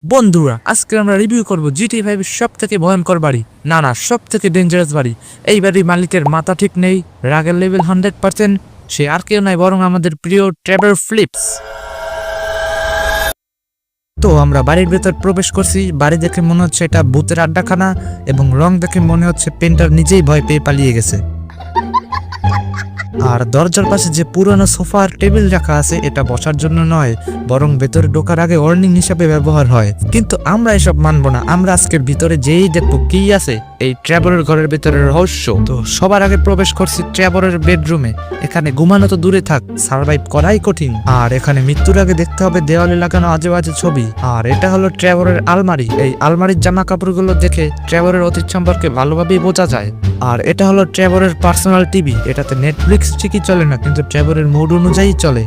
বন্ধুরা, আজকে আমরা রিভিউ করব জিটি 5 এর সবথেকে ভয়ঙ্কর বাড়ি, না সবথেকে ডেঞ্জারাস বাড়ি। এই বাড়ির মালিকের মাথা ঠিক নেই, রাগের লেভেল 100%। সে আর কেউ নয় বরং আমাদের প্রিয় ট্রেভার ফিলিপস। তো আমরা বাড়ির ভেতর প্রবেশ করছি। বাড়ি দেখে মনে হচ্ছে এটা ভূতের আড্ডাখানা, এবং রং দেখে মনে হচ্ছে পেন্টার নিজেই ভয় পেয়ে পালিয়ে গেছে। আর দরজার পাশে যে পুরনো সোফা আর টেবিল রাখা আছে, এটা বসার জন্য নয় বরং ভেতরে ঢোকার আগে ওয়ার্নিং হিসাবে ব্যবহার হয়। কিন্তু আমরা এসব মানবো না। আমরা আজকের ভিতরে যেই দেখবো কি আছে এই ট্রেভারের ঘরের ভিতরে রহস্য। তো সবার আগে প্রবেশ করছি ট্রেভারের বেডরুমে। এখানে ঘুমানো তো দূরে থাক, সার্ভাইভ করাই কঠিন। আর এখানে মৃত্যুর আগে দেখতে হবে দেওয়ালে লাগানো আজে বাজে ছবি। আর এটা হলো ট্রেভারের আলমারি। এই আলমারির জামা কাপড়গুলো দেখে ট্রেভারের অতীত সম্পর্কে ভালোভাবেই বোঝা যায়। আর এটা হলো ট্রেভারের পার্সোনাল টিভি। এটাতে নেটফ্লিক্স ঠিকই চলে না, কিন্তু ট্রেভারের মুড অনুযায়ী চলে।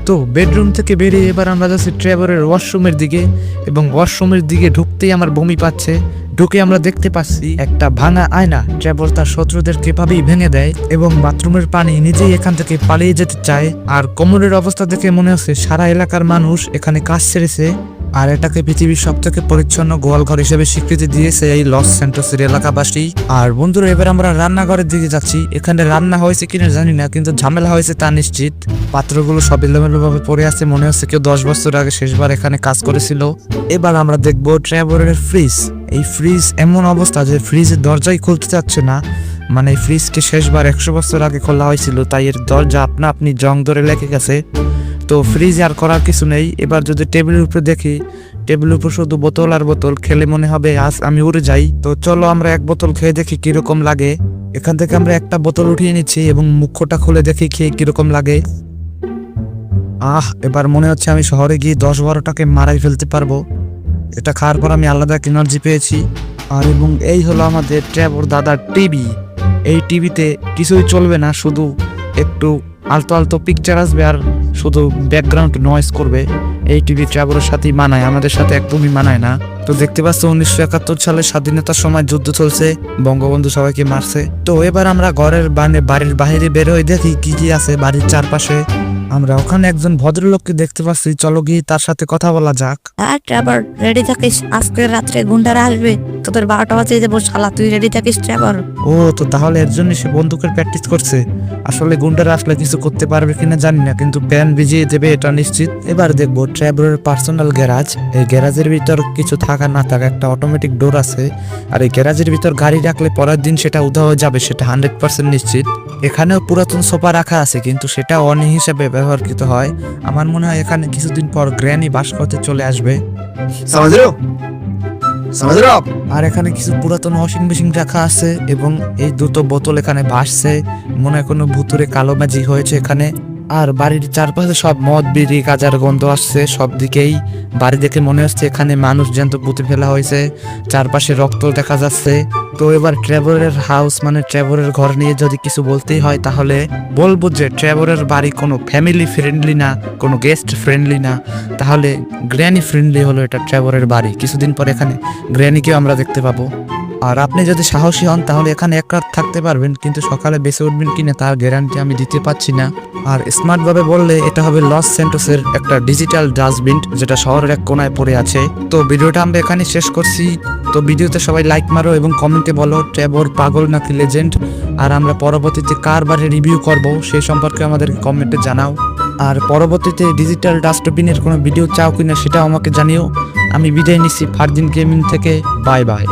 তো বেডরুম থেকে বেরিয়ে এবার আমরা যাচ্ছি ট্রেভারের ওয়াশরুমের দিকে, এবং ওয়াশরুমের দিকে ঢুকতেই আমার বমি পাচ্ছে। ঢুকে আমরা দেখতে পাচ্ছি একটা ভাঙা আয়না। ট্রেভার তার শত্রুদের কিভাবেই ভেঙে দেয়, এবং বাথরুমের পানি নিজেই এখান থেকে পালিয়ে যেতে চায়। আর কোমরের অবস্থা দেখে মনে হচ্ছে সারা এলাকার মানুষ এখানে কাজ ছেড়েছে, আর এটাকে পৃথিবীর সবথেকে পরিচ্ছন্ন গোয়ালঘর হিসেবে স্বীকৃতি দিয়েছে এই লস স্যান্টোসের এলাকাবাসী। আর বন্ধুরা, এবার আমরা রান্নাঘরের দিকে যাচ্ছি। এখানে রান্না হয়েছে কিনা জানি না, কিন্তু ঝামেলা হয়েছে তা নিশ্চিত। পাত্রগুলো সব এলোমেলো ভাবে পড়ে আছে, মনে হচ্ছে কেউ 10 বছর আগে শেষবার এখানে কাজ করেছিল। এবার আমরা দেখবো ট্রেভারের ফ্রিজ। এই ফ্রিজ এমন অবস্থা যে ফ্রিজের দরজাই খুলতে চাচ্ছে না। মানে এই ফ্রিজকে শেষবার 100 বছর আগে খোলা হয়েছিল, তাই এর দরজা আপনি জং ধরে লেগে গেছে। তো ফ্রিজে আর করার কিছু নেই। এবার যদি টেবিলের উপরে দেখি, টেবিলের উপর শুধু বোতল আর বোতল। খেলে মনে হবে আজ আমি উড়ে যাই। তো চলো আমরা এক বোতল খেয়ে দেখি কিরকম লাগে। এখান থেকে আমরা একটা বোতল উঠিয়ে নিচ্ছি এবং মুখটা খুলে দেখি খেয়ে কিরকম লাগে। এবার মনে হচ্ছে আমি শহরে গিয়ে 10-12টাকে মারাই ফেলতে পারবো। এটা খাওয়ার পর আমি আলাদা এক এনার্জি পেয়েছি। আর এবং এই হলো আমাদের ট্রেভার দাদার টিভি। এই টিভিতে কিছুই চলবে না, শুধু একটু আলতো আলতো পিকচার আসবে আর শুধু ব্যাকগ্রাউন্ড নয়েজ করবে। এই টিভি ট্রেভারের সাথেই মানায়, আমাদের সাথে একদমই মানায় না। তো দেখতে পাচ্ছ 1971 সালে স্বাধীনতার সময় যুদ্ধ চলছে, বঙ্গবন্ধু সবাইকে মারছে। তো এবার আমরা বাড়ির বাইরে বের হয়ে দেখি কি কি আছে বাড়ির চারপাশে। আমরা ওখানে একজন ভদ্রলোককে দেখতে পাচ্ছি, চলো গিয়ে তার সাথে কথা বলা যাক। ট্রেভার, রেডি থাকিস, আজকে রাত্রে গুন্ডারা আসবে, তোদের 12টা বাজে যাবো শালা, তুই রেডি থাকিস ট্রেভার। ও তো তাহলে এর জন্য সে বন্দুকের প্র্যাকটিস করছে। আসলে গুন্ডারা আসলে কিছু করতে পারবে কিনা জানি না, কিন্তু প্যান ভিজিয়ে দেবে এটা নিশ্চিত। এবার দেখবো ট্রেভারের পার্সোনাল গ্যারাজ। এই গ্যারাজের ভিতর কিছু থাকা না থাকা একটা অটোমেটিক ডোর আছে। আর এই গ্যারাজের ভিতর গাড়ি রাখলে পরের দিন সেটা উধাও হয়ে যাবে, সেটা 100% নিশ্চিত। এখানেও পুরাতন সোফা রাখা আছে, কিন্তু সেটা অনি হিসাবে ব্যবহৃত হয়। আমার মনে হয় এখানে কিছুদিন পর গ্র্যানি বাস করতে চলে আসবে। আর এখানে কিছু পুরাতন ওয়াশিং মেশিন রাখা আছে, এবং এই দুটো বোতল এখানে ভাসছে। মনে হয় কোনো ভুতুরে কালো ম্যাজিক হয়েছে এখানে। আর বাড়ির চারপাশে সব মদ বিড়ি গাঁজার গন্ধ আসছে সব দিকেই। বাড়ি দেখে মনে হচ্ছে এখানে মানুষ জ্যান্ত পুঁতে ফেলা হয়েছে, চারপাশে রক্ত দেখা যাচ্ছে। তো এবার ট্রেভারের হাউস মানে ট্রেভারের ঘর নিয়ে যদি কিছু বলতেই হয়, তাহলে বলবো যে ট্রেভারের বাড়ি কোনো ফ্যামিলি ফ্রেন্ডলি না, কোনো গেস্ট ফ্রেন্ডলি না, তাহলে গ্র্যানি ফ্রেন্ডলি হলো এটা ট্রেভারের বাড়ি। কিছুদিন পর এখানে গ্র্যানিকেও আমরা দেখতে পাবো। আর আপনি যদি সাহসী হন তাহলে এখানে এক রাত থাকতে পারবেন, কিন্তু সকালে বেঁচে উঠবেন কিনা তার গ্যারান্টি আমি দিতে পারছি না। আর স্মার্ট ভাবে বললে এটা হবে লস স্যান্টোসের একটা ডিজিটাল ডাস্টবিন, যেটা শহরের এক কোনায় পড়ে আছে। তো ভিডিওটা আমরা এখানে শেষ করছি। তো ভিডিওতে সবাই লাইক মারো এবং কমেন্টে বলো ট্রেভার পাগল নাকি লেজেন্ড। আর আমরা পরবর্তীতে কার বাড়ি রিভিউ করব সেই সম্পর্কে আমাদের কমেন্টে জানাও। আর পরবর্তীতে ডিজিটাল ডাস্টবিনের কোনো ভিডিও চাও কিনা সেটাও আমাকে জানিও। আমি বিদায় নিচ্ছি ফারদিন গেমিং থেকে। Bye bye.